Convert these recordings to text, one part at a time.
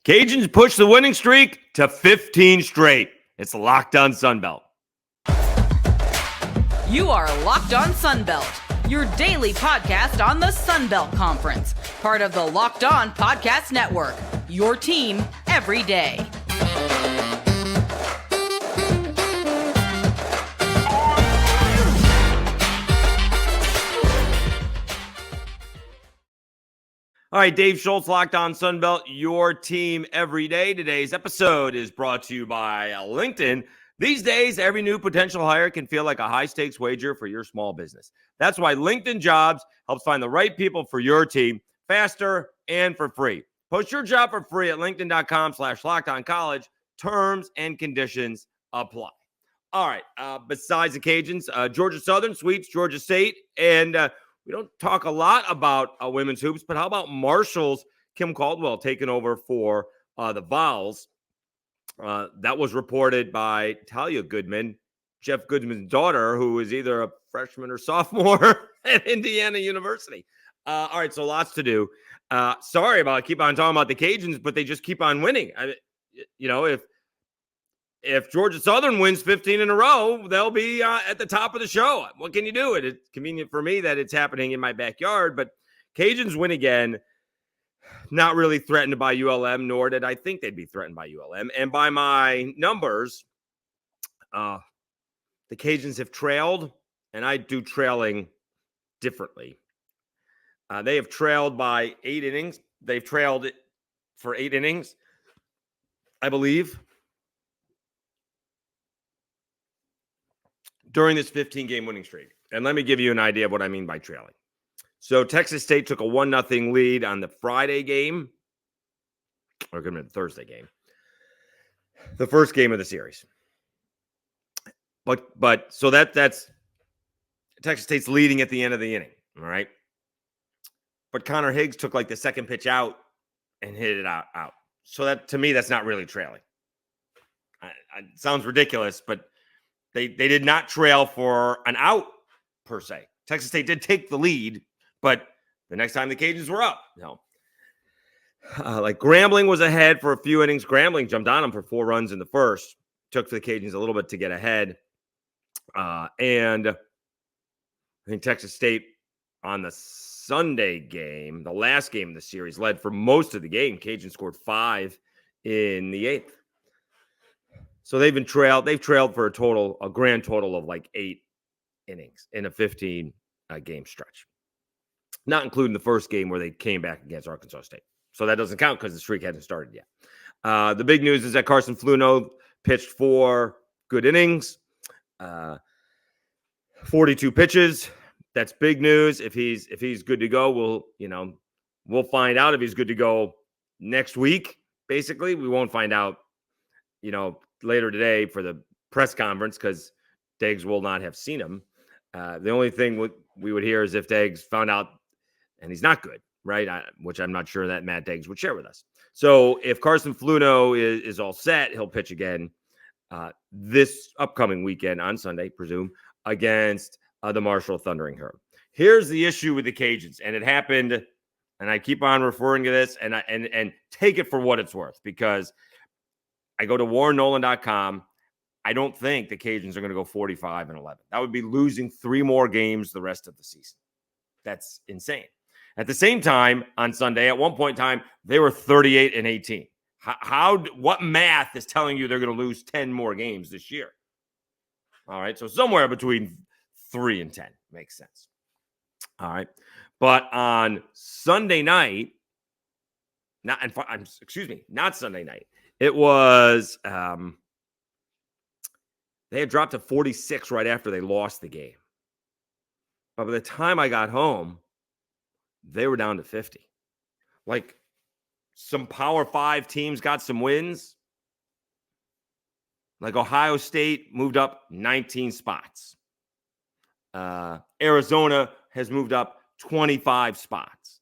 Cajuns push the winning streak to 15 straight. It's Locked On Sunbelt. You are Locked On Sunbelt, your daily podcast on the Sunbelt Conference, part of the Locked On Podcast Network, your team every day. All right, Dave Schultz, Locked On Sunbelt, your team every day. Today's episode is brought to you by LinkedIn. These days, every new potential hire can feel like a high-stakes wager for your small business. That's why LinkedIn Jobs helps find the right people for your team faster and for free. Post your job for free at linkedin.com/lockedoncollege. Terms and conditions apply. All right, besides the Cajuns, Georgia Southern sweeps Georgia State, and we don't talk a lot about women's hoops, but how about Marshall's Kim Caldwell taking over for the Vols? That was reported by Talia Goodman, Jeff Goodman's daughter, who is either a freshman or sophomore at Indiana University. All right, so lots to do. Sorry about keep on talking about the Cajuns, but they just keep on winning. If Georgia Southern wins 15 in a row, they'll be at the top of the show. What can you do? It's convenient for me that it's happening in my backyard, but Cajuns win again. Not really threatened by ULM, nor did I think they'd be threatened by ULM. And by my numbers, the Cajuns have trailed, and I do trailing differently. They have trailed by 8 innings. They've trailed it for 8 innings, I believe, during this 15-game winning streak. And let me give you an idea of what I mean by trailing. So Texas State took a 1-0 lead on the Friday game, or the Thursday game, the first game of the series. But so that's Texas State's leading at the end of the inning, all right? But Connor Higgs took like the second pitch out and hit it out. So that, to me, that's not really trailing. It sounds ridiculous, but they did not trail for an out per se. Texas State did take the lead, but the next time the Cajuns were up, like Grambling was ahead for a few innings. Grambling jumped on them for 4 runs in the first. Took for the Cajuns a little bit to get ahead. And I think Texas State on the Sunday game, the last game of the series, led for most of the game. Cajuns scored 5 in the 8th. So they've trailed for a grand total of like 8 innings in a 15 game stretch, not including the first game where they came back against Arkansas State. So that doesn't count because the streak hasn't started yet. The big news is that Carson Fluno pitched 4 good innings, 42 pitches. That's big news. If he's good to go, we'll find out if he's good to go next week. Basically, we won't find out, later today for the press conference because Deggs will not have seen him. The only thing we would hear is if Deggs found out and he's not good, right? Which I'm not sure that Matt Deggs would share with us. So if Carson Fluno is all set, he'll pitch again this upcoming weekend on Sunday, presume, against the Marshall Thundering Herd. Here's the issue with the Cajuns, and it happened, and I keep on referring to this, and take it for what it's worth, because I go to WarrenNolan.com. I don't think the Cajuns are going to go 45-11. That would be losing 3 more games the rest of the season. That's insane. At the same time, on Sunday, at one point in time, they were 38-18. What math is telling you they're going to lose 10 more games this year? All right, so somewhere between 3 and 10 makes sense. All right, but on Sunday night, not Sunday night. It was they had dropped to 46 right after they lost the game. But by the time I got home, they were down to 50. Like, some Power 5 teams got some wins. Like Ohio State moved up 19 spots. Arizona has moved up 25 spots.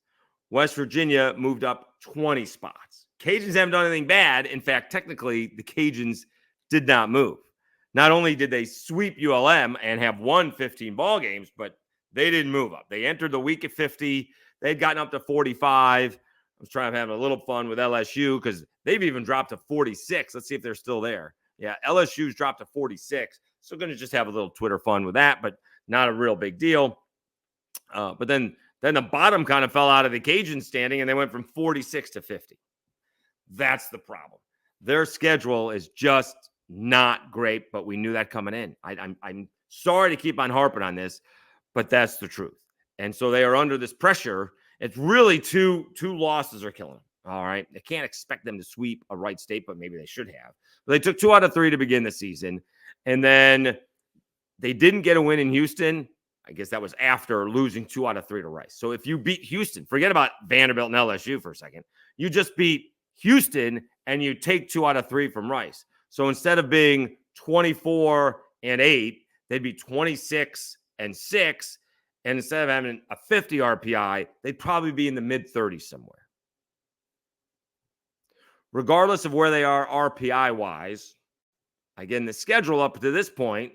West Virginia moved up 20 spots. Cajuns haven't done anything bad. In fact, technically, the Cajuns did not move. Not only did they sweep ULM and have won 15 ball games, but they didn't move up. They entered the week at 50. They'd gotten up to 45 was trying to have a little fun with LSU because they've even dropped to 46. Let's see if they're still there. Yeah, LSU's dropped to 46. So going to just have a little Twitter fun with that, but not a real big deal. But then the bottom kind of fell out of the Cajun standing, and they went from 46 to 50. That's the problem. Their schedule is just not great, but we knew that coming in. I'm sorry to keep on harping on this, but that's the truth. And so they are under this pressure. It's really two losses are killing them. All right. They can't expect them to sweep a Wright State, but maybe they should have. But they took 2 out of 3 to begin the season. And then they didn't get a win in Houston. I guess that was after losing 2 out of 3 to Rice. So if you beat Houston, forget about Vanderbilt and LSU for a second. You just beat Houston and you take 2 out of 3 from Rice. So instead of being 24-8, they'd be 26-6. And instead of having a 50 RPI, they'd probably be in the mid-30s somewhere. Regardless of where they are RPI-wise, again, the schedule up to this point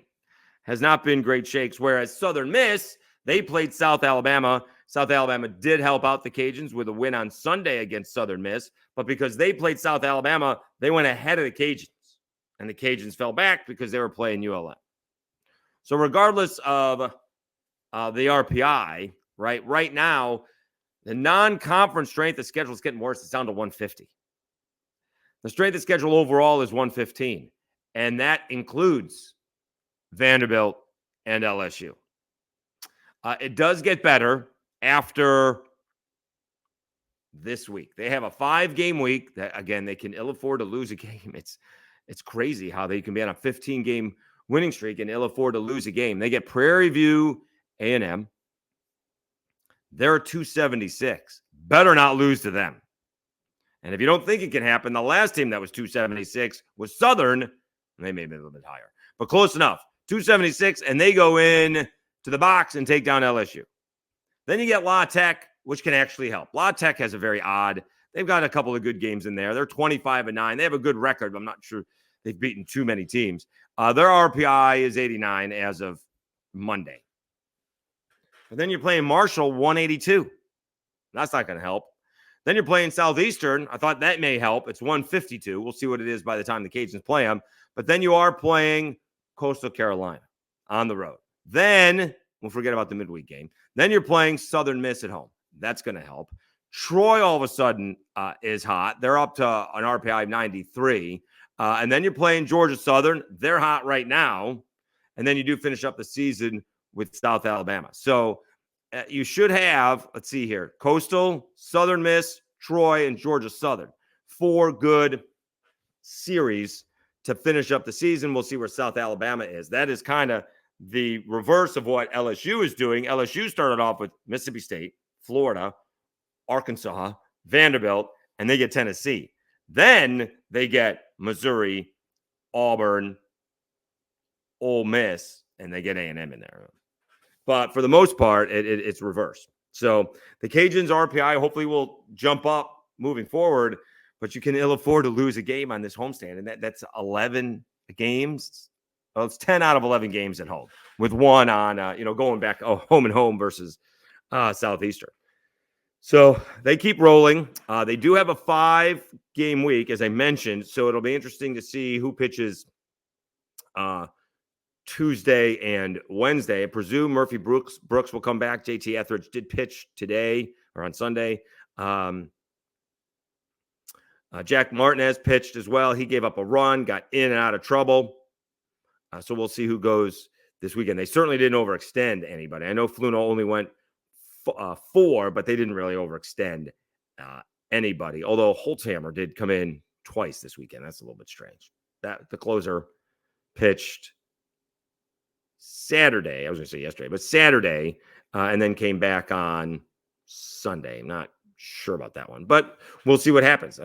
has not been great shakes, whereas Southern Miss, they played South Alabama. South Alabama did help out the Cajuns with a win on Sunday against Southern Miss, but because they played South Alabama, they went ahead of the Cajuns, and the Cajuns fell back because they were playing ULM. So regardless of the RPI, right now, the non-conference strength of schedule is getting worse. It's down to 150. The strength of schedule overall is 115, and that includes Vanderbilt and LSU. It does get better after this week. They have a 5-game week that, again, they can ill afford to lose a game. It's crazy how they can be on a 15-game winning streak and ill afford to lose a game. They get Prairie View, A&M. They're 276. Better not lose to them. And if you don't think it can happen, the last team that was 276 was Southern. They may be a little bit higher, but close enough. 276, and they go in to the box and take down LSU. Then you get La Tech, which can actually help. La Tech has a very odd. They've got a couple of good games in there. They're 25-9. They have a good record, but I'm not sure they've beaten too many teams. Their RPI is 89 as of Monday. But then you're playing Marshall, 182. That's not going to help. Then you're playing Southeastern. I thought that may help. It's 152. We'll see what it is by the time the Cajuns play them. But then you are playing Coastal Carolina on the road. Then we'll forget about the midweek game. Then you're playing Southern Miss at home. That's going to help. Troy all of a sudden is hot. They're up to an RPI of 93. And then you're playing Georgia Southern. They're hot right now. And then you do finish up the season with South Alabama. So you should have, let's see here, Coastal, Southern Miss, Troy, and Georgia Southern. 4 good series to finish up the season. We'll see where South Alabama is. That is kind of the reverse of what LSU is doing. LSU started off with Mississippi State, Florida, Arkansas, Vanderbilt, and they get Tennessee. Then they get Missouri, Auburn, Ole Miss, and they get A&M in there. But for the most part, it's reverse. So the Cajuns RPI hopefully will jump up moving forward, but you can ill afford to lose a game on this homestand. And that's 11 games. Well, it's 10 out of 11 games at home with one on, going back home and home versus Southeastern. So they keep rolling. They do have a 5-game week, as I mentioned. So it'll be interesting to see who pitches Tuesday and Wednesday. I presume Murphy Brooks will come back. JT Etheridge did pitch today or on Sunday. Jack Martinez pitched as well. He gave up a run, got in and out of trouble. So we'll see who goes this weekend. They certainly didn't overextend anybody. I know Fluno only went 4, but they didn't really overextend anybody. Although Holtzhammer did come in twice this weekend. That's a little bit strange. That the closer pitched Saturday. I was going to say yesterday, but Saturday, and then came back on Sunday. I'm not sure about that one, but we'll see what happens.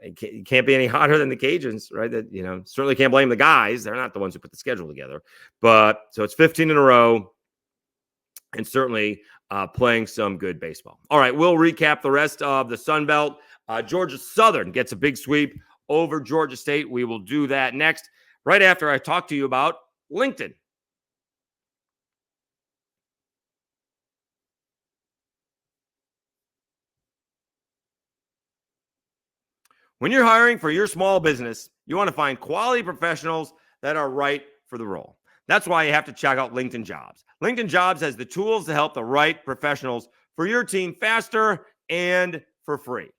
It can't be any hotter than the Cajuns, right? That, certainly can't blame the guys. They're not the ones who put the schedule together. But so it's 15 in a row and certainly playing some good baseball. All right, we'll recap the rest of the Sun Belt. Georgia Southern gets a big sweep over Georgia State. We will do that next, right after I talk to you about LinkedIn. When you're hiring for your small business, you want to find quality professionals that are right for the role. That's why you have to check out LinkedIn Jobs. LinkedIn Jobs has the tools to help the right professionals for your team faster and for free.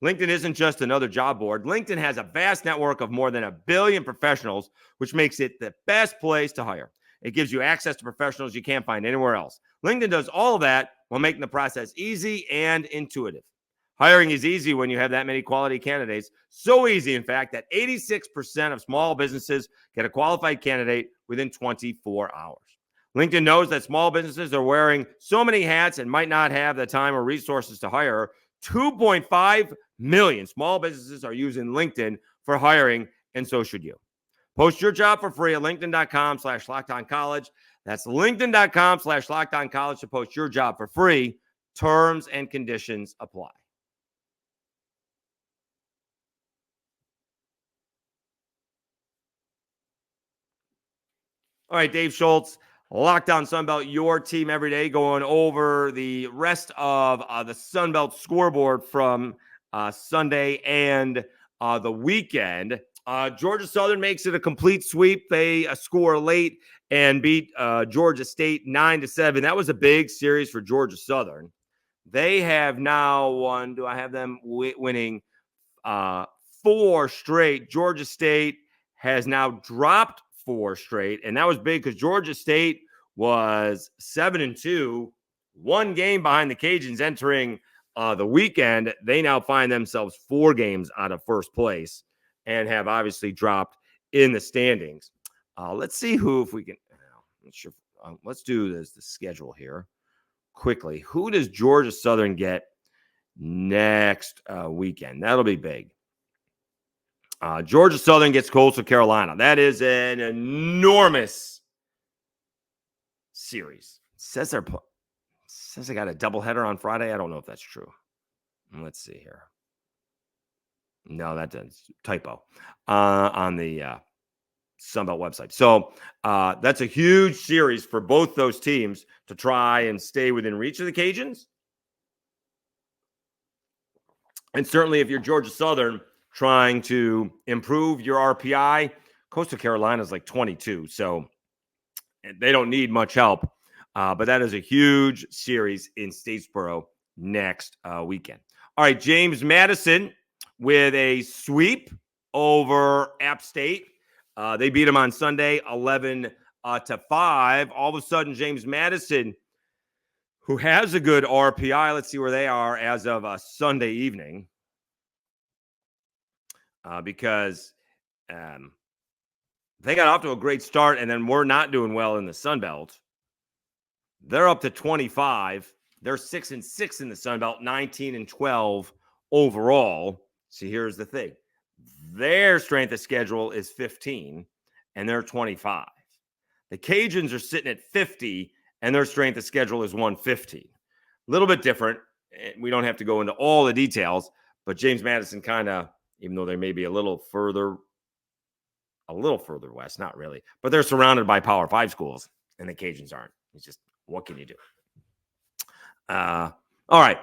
LinkedIn isn't just another job board. LinkedIn has a vast network of more than 1 billion professionals, which makes it the best place to hire. It gives you access to professionals you can't find anywhere else. LinkedIn does all of that while making the process easy and intuitive. Hiring is easy when you have that many quality candidates. So easy, in fact, that 86% of small businesses get a qualified candidate within 24 hours. LinkedIn knows that small businesses are wearing so many hats and might not have the time or resources to hire. 2.5 million small businesses are using LinkedIn for hiring, and so should you. Post your job for free at linkedin.com/lockedoncollege. That's linkedin.com/lockedoncollege to post your job for free. Terms and conditions apply. All right, Dave Schultz, Locked On Sunbelt, your team every day, going over the rest of the Sunbelt scoreboard from Sunday and the weekend. Georgia Southern makes it a complete sweep. They score late and beat Georgia State 9-7. That was a big series for Georgia Southern. They have now won. Do I have them winning 4 straight? Georgia State has now dropped 4 straight, and that was big because Georgia State was 7-2, 1 game behind the Cajuns entering the weekend. They now find themselves 4 games out of first place and have obviously dropped in the standings. Let's see if we can. Let's do the schedule here quickly. Who does Georgia Southern get next weekend? That'll be big. Georgia Southern gets Coastal Carolina. That is an enormous series. Says they got a doubleheader on Friday. I don't know if that's true. Let's see here. No, that's typo on the Sunbelt website. So that's a huge series for both those teams to try and stay within reach of the Cajuns. And certainly if you're Georgia Southern trying to improve your RPI, Coastal Carolina is like 22. So they don't need much help. But that is a huge series in Statesboro next weekend. All right, James Madison with a sweep over App State. They beat them on Sunday, 11-5. All of a sudden, James Madison, who has a good RPI, let's see where they are as of Sunday evening. Because they got off to a great start, and then we're not doing well in the Sun Belt. They're up to 25. They're 6-6 in the Sun Belt, 19-12 overall. See, here's the thing. Their strength of schedule is 15, and they're 25. The Cajuns are sitting at 50, and their strength of schedule is 115. A little bit different. We don't have to go into all the details, but James Madison kind of, even though they may be a little further west, not really, but they're surrounded by Power 5 schools, and the Cajuns aren't. It's just, what can you do? All right.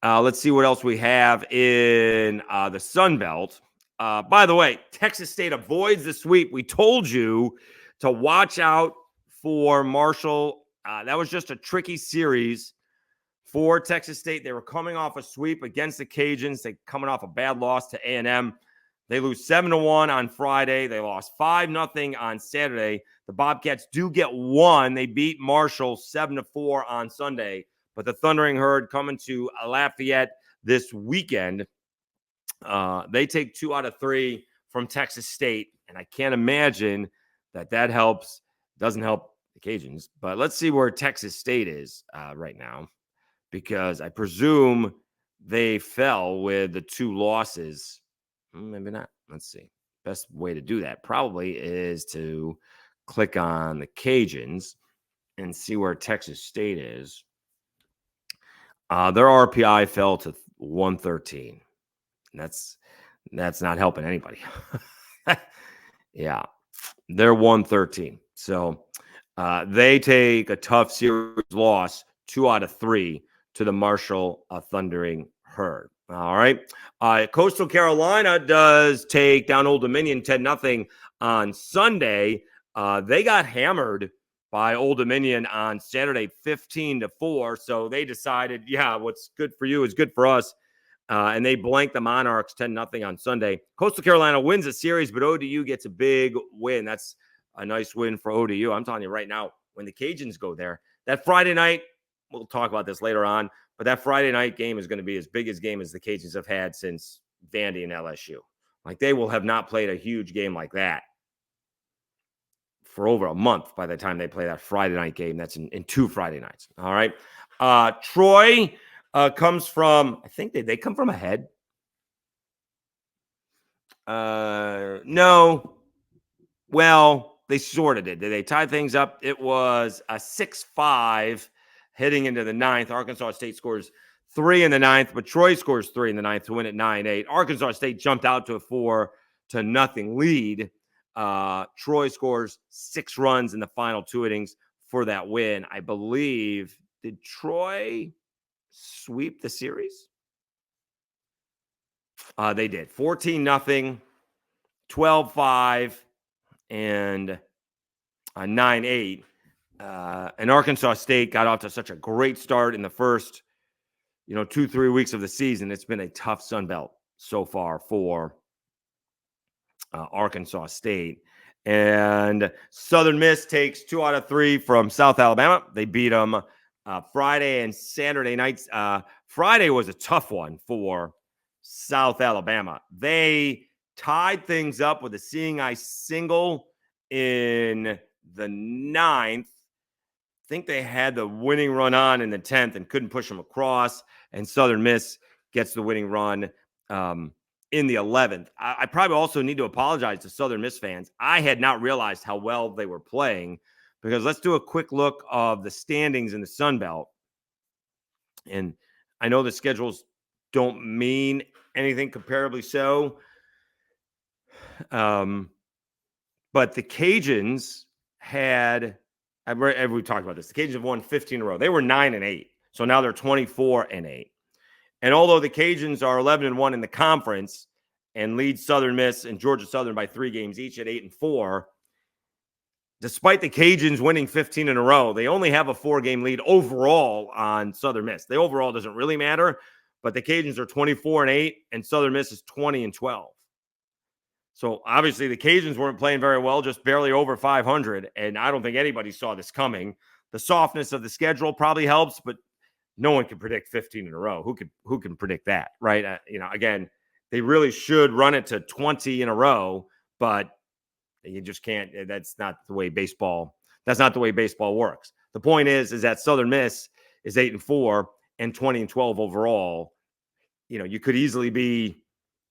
Let's see what else we have in the Sun Belt. By the way, Texas State avoids the sweep. We told you to watch out for Marshall. That was just a tricky series for Texas State. They were coming off a sweep against the Cajuns. They coming off a bad loss to A&M. They lose 7-1 on Friday. They lost 5-0 on Saturday. The Bobcats do get 1. They beat Marshall 7-4 on Sunday. But the Thundering Herd coming to Lafayette this weekend. They take 2 out of 3 from Texas State. And I can't imagine that helps. Doesn't help the Cajuns. But let's see where Texas State is right now. Because I presume they fell with the 2 losses. Maybe not. Let's see. Best way to do that probably is to click on the Cajuns and see where Texas State is. Their RPI fell to 113. That's not helping anybody. Yeah, they're 113. So they take a tough series loss, 2 out of 3 to the Marshall Thundering Herd. All right. Coastal Carolina does take down Old Dominion 10-0 on Sunday. They got hammered by Old Dominion on Saturday 15-4. So they decided, yeah, what's good for you is good for us. And they blanked the Monarchs 10-0 on Sunday. Coastal Carolina wins the series, but ODU gets a big win. That's a nice win for ODU. I'm telling you right now, when the Cajuns go there, that Friday night, we'll talk about this later on, but that Friday night game is going to be as big a game as the Cajuns have had since Vandy and LSU. Like, they will have not played a huge game like that for over a month by the time they play that Friday night game. That's in 2 Friday nights. All right. Troy comes from, I think they come from ahead. No. Well, they sort of did. They tied things up. It was a 6-5 heading into the 9th. Arkansas State scores 3 in the 9th, but Troy scores 3 in the 9th to win at 9-8. Arkansas State jumped out to a 4-0 lead. Troy scores 6 runs in the final 2 innings for that win. I believe, did Troy sweep the series? They did. 14-0, 12-5, and 9-8. And Arkansas State got off to such a great start in the first, 2-3 weeks of the season. It's been a tough Sun Belt so far for Arkansas State. And Southern Miss takes 2 out of 3 from South Alabama. They beat them Friday and Saturday nights. Friday was a tough one for South Alabama. They tied things up with a seeing eye single in the 9th. I think they had the winning run on in the 10th and couldn't push them across. And Southern Miss gets the winning run in the 11th. I probably also need to apologize to Southern Miss fans. I had not realized how well they were playing, because let's do a quick look of the standings in the Sun Belt. And I know the schedules don't mean anything comparably so. But the Cajuns had, we talked about this, the Cajuns have won 15 in a row. They were 9-8. So now they're 24-8. And although the Cajuns are 11-1 in the conference and lead Southern Miss and Georgia Southern by 3 games each at 8-4, despite the Cajuns winning 15 in a row, they only have a 4-game lead overall on Southern Miss. The overall doesn't really matter, but the Cajuns are 24-8 and Southern Miss is 20-12. So obviously the Cajuns weren't playing very well, just barely over 500, and I don't think anybody saw this coming. The softness of the schedule probably helps, but no one can predict 15 in a row. Who can predict that, right? Again, they really should run it to 20 in a row, but you just can't. That's not the way baseball. That's not the way baseball works. The point is that Southern Miss is 8-4 and 20-12 overall. You could easily be,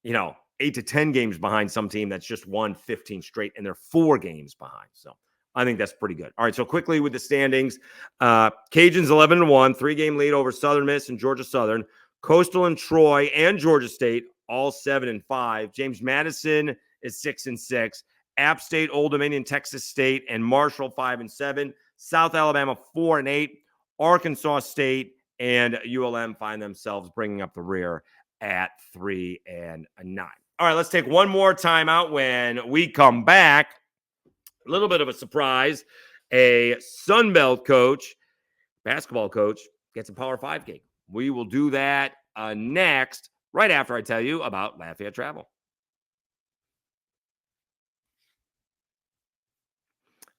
8 to 10 games behind some team that's just won 15 straight, and they're 4 games behind. So I think that's pretty good. All right, so quickly with the standings, Cajuns 11-1, 3-game lead over Southern Miss and Georgia Southern. Coastal and Troy and Georgia State all 7-5. James Madison is 6-6. App State, Old Dominion, Texas State, and Marshall 5-7. South Alabama 4-8. Arkansas State and ULM find themselves bringing up the rear at 3-9. All right, let's take one more timeout. When we come back, a little bit of a surprise. A Sun Belt coach, basketball coach, gets a Power 5 gig. We will do that next, right after I tell you about Lafayette Travel.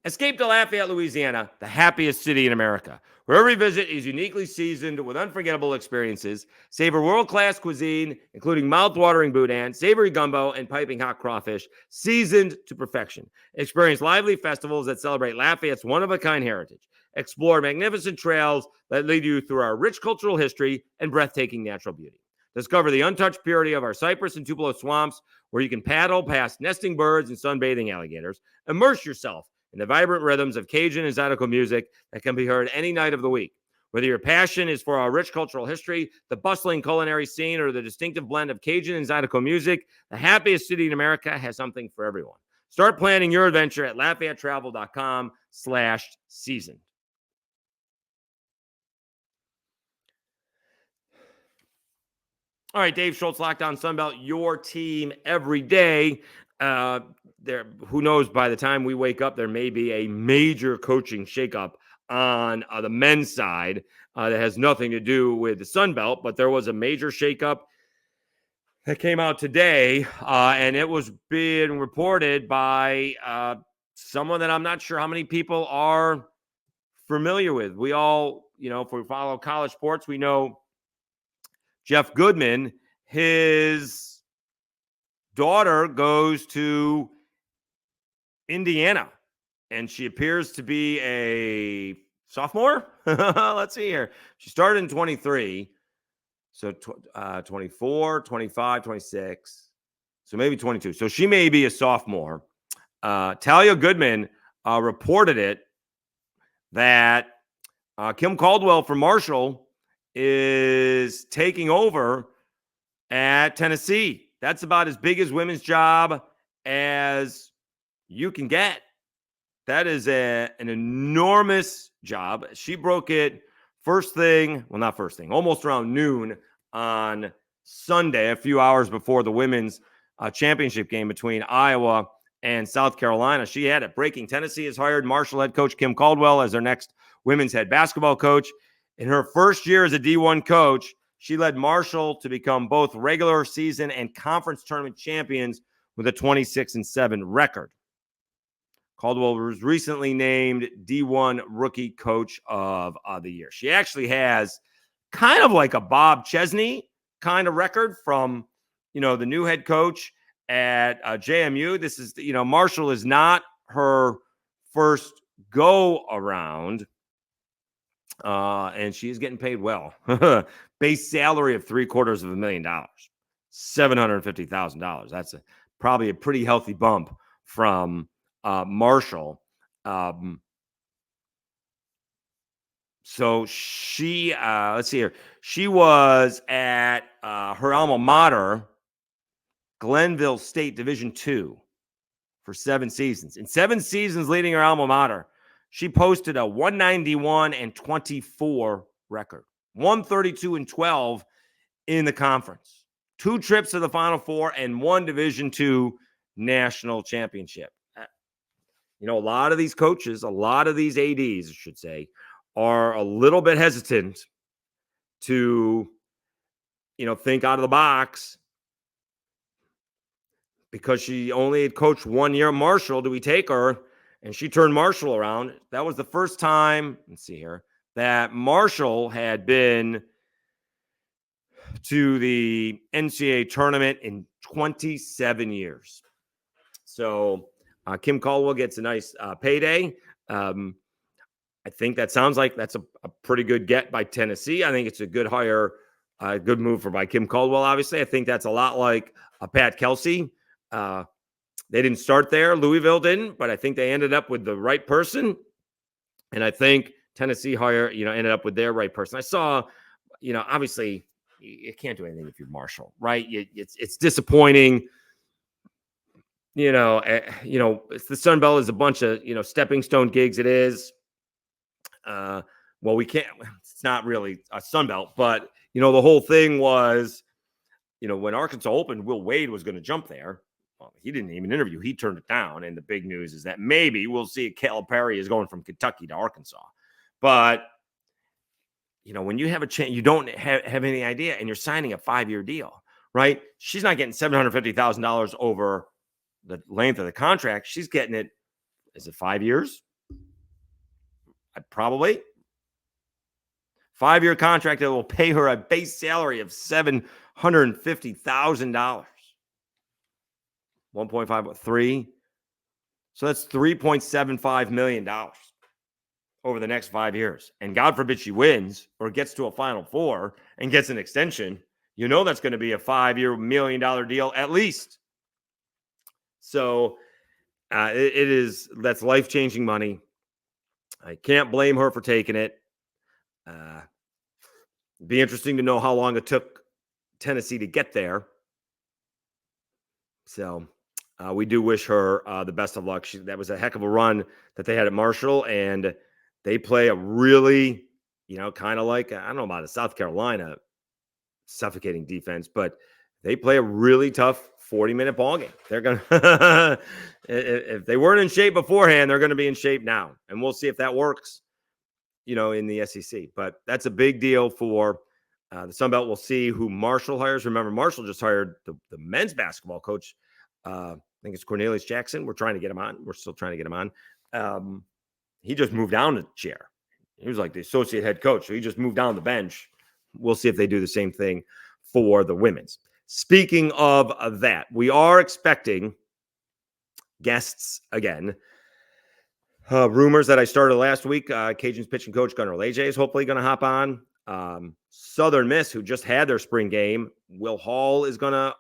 Escape to Lafayette, Louisiana, the happiest city in America, where every visit is uniquely seasoned with unforgettable experiences. Savor world-class cuisine, including mouth-watering boudin, savory gumbo, and piping hot crawfish, seasoned to perfection. Experience lively festivals that celebrate Lafayette's one-of-a-kind heritage. Explore magnificent trails that lead you through our rich cultural history and breathtaking natural beauty. Discover the untouched purity of our cypress and tupelo swamps, where you can paddle past nesting birds and sunbathing alligators. Immerse yourself in the vibrant rhythms of Cajun and Zydeco music that can be heard any night of the week. Whether your passion is for our rich cultural history, the bustling culinary scene, or the distinctive blend of Cajun and Zydeco music, the happiest city in America has something for everyone. Start planning your adventure at LafayetteTravel.com/season. All right, Dave Schultz, Locked On Sunbelt, your team every day. Who knows, by the time we wake up, there may be a major coaching shakeup on the men's side that has nothing to do with the Sunbelt, but there was a major shakeup that came out today, and it was being reported by someone that I'm not sure how many people are familiar with. We all, if we follow college sports, we know Jeff Goodman. His daughter goes to Indiana, and she appears to be a sophomore. Let's see here. She started in 23. So 24, 25, 26. So maybe 22. So she may be a sophomore. Talia Goodman reported it that Kim Caldwell from Marshall is taking over at Tennessee. That's about as big as women's job as you can get. That is an enormous job. She broke it almost around noon on Sunday, a few hours before the women's championship game between Iowa and South Carolina. She had it breaking. Tennessee has hired Marshall head coach Kim Caldwell as their next women's head basketball coach. In her first year as a D1 coach, she led Marshall to become both regular season and conference tournament champions with a 26-7 record. Caldwell was recently named D1 Rookie Coach of the Year. She actually has kind of like a Bob Chesney kind of record from, the new head coach at JMU. This is, Marshall is not her first go around, and she is getting paid well. Base salary of $750,000, $750,000. That's probably a pretty healthy bump from Marshall. So she, let's see here. She was at her alma mater, Glenville State Division II, for 7 seasons. In 7 seasons leading her alma mater, she posted a 191-24 record, 132-12 in the conference, 2 trips to the Final Four, and 1 Division II national championship. A lot of these coaches, a lot of these ADs, I should say, are a little bit hesitant to, think out of the box because she only had coached 1 year at Marshall. Do we take her? And she turned Marshall around. That was the first time, let's see here, that Marshall had been to the NCAA tournament in 27 years. So Kim Caldwell gets a nice payday. I think that sounds like that's a pretty good get by Tennessee. I think it's a good hire, a good move by Kim Caldwell, obviously. I think that's a lot like Pat Kelsey. They didn't start there. Louisville didn't, but I think they ended up with the right person. And I think Tennessee ended up with their right person. I saw, obviously you can't do anything if you're Marshall, right? It's disappointing. It's the Sun Belt is a bunch of, stepping stone gigs. It is. We can't, it's not really a Sun Belt, but, the whole thing was, when Arkansas opened, Will Wade was going to jump there. Well, he didn't even interview. He turned it down. And the big news is that maybe we'll see Calipari is going from Kentucky to Arkansas. But, when you have a chance, you don't have any idea, and you're signing a 5-year deal, right? She's not getting $750,000 over the length of the contract. She's getting it. Is it 5 years? Probably. 5-year contract that will pay her a base salary of $750,000. 1.5, 3. So that's $3.75 million over the next 5 years. And God forbid she wins or gets to a Final Four and gets an extension. That's going to be a 5-year $1 million deal at least. So that's life-changing money. I can't blame her for taking it. Be interesting to know how long it took Tennessee to get there. So we do wish her the best of luck. That was a heck of a run that they had at Marshall, and they play a really, kind of like, I don't know about it, South Carolina. suffocating defense, but they play a really tough 40-minute ball game. They're going to, if they weren't in shape beforehand, they're going to be in shape now. And we'll see if that works, in the SEC. But that's a big deal for the Sun Belt. We'll see who Marshall hires. Remember, Marshall just hired the men's basketball coach. I think it's Cornelius Jackson. We're trying to get him on. We're still trying to get him on. He just moved down the chair. He was like the associate head coach. So he just moved down the bench. We'll see if they do the same thing for the women's. Speaking of that, we are expecting guests again. Rumors that I started last week, Cajuns pitching coach Gunnar Leje is hopefully going to hop on. Southern Miss, who just had their spring game, Will Hall is going to,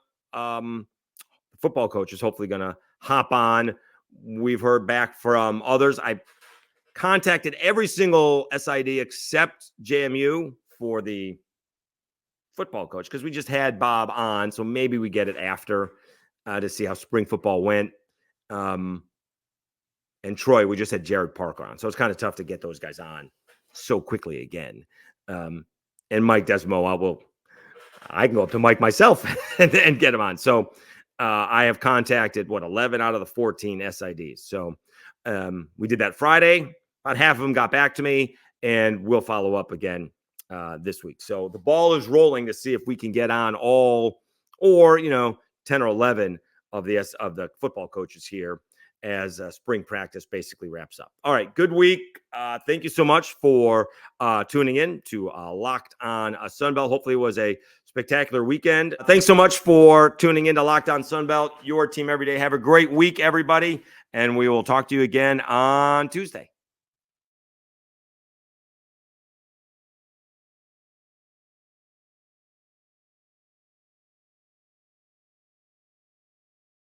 football coach is hopefully going to hop on. We've heard back from others. I contacted every single SID except JMU for the football coach because we just had Bob on, so maybe we get it after to see how spring football went. And Troy, we just had Jared Parker on, so it's kind of tough to get those guys on so quickly again. And Mike Desmo, I can go up to Mike myself and get him on. So I have contacted 11 out of the 14 SIDs. So we did that Friday. About half of them got back to me, and we'll follow up again this week. So the ball is rolling to see if we can get on all, or 10 or 11 of the football coaches here as spring practice basically wraps up. All right, good week. Thank you so much for tuning in to Locked On Sunbelt. Hopefully it was a spectacular weekend. Thanks so much for tuning in to Locked On Sunbelt, your team every day. Have a great week, everybody, and we will talk to you again on Tuesday.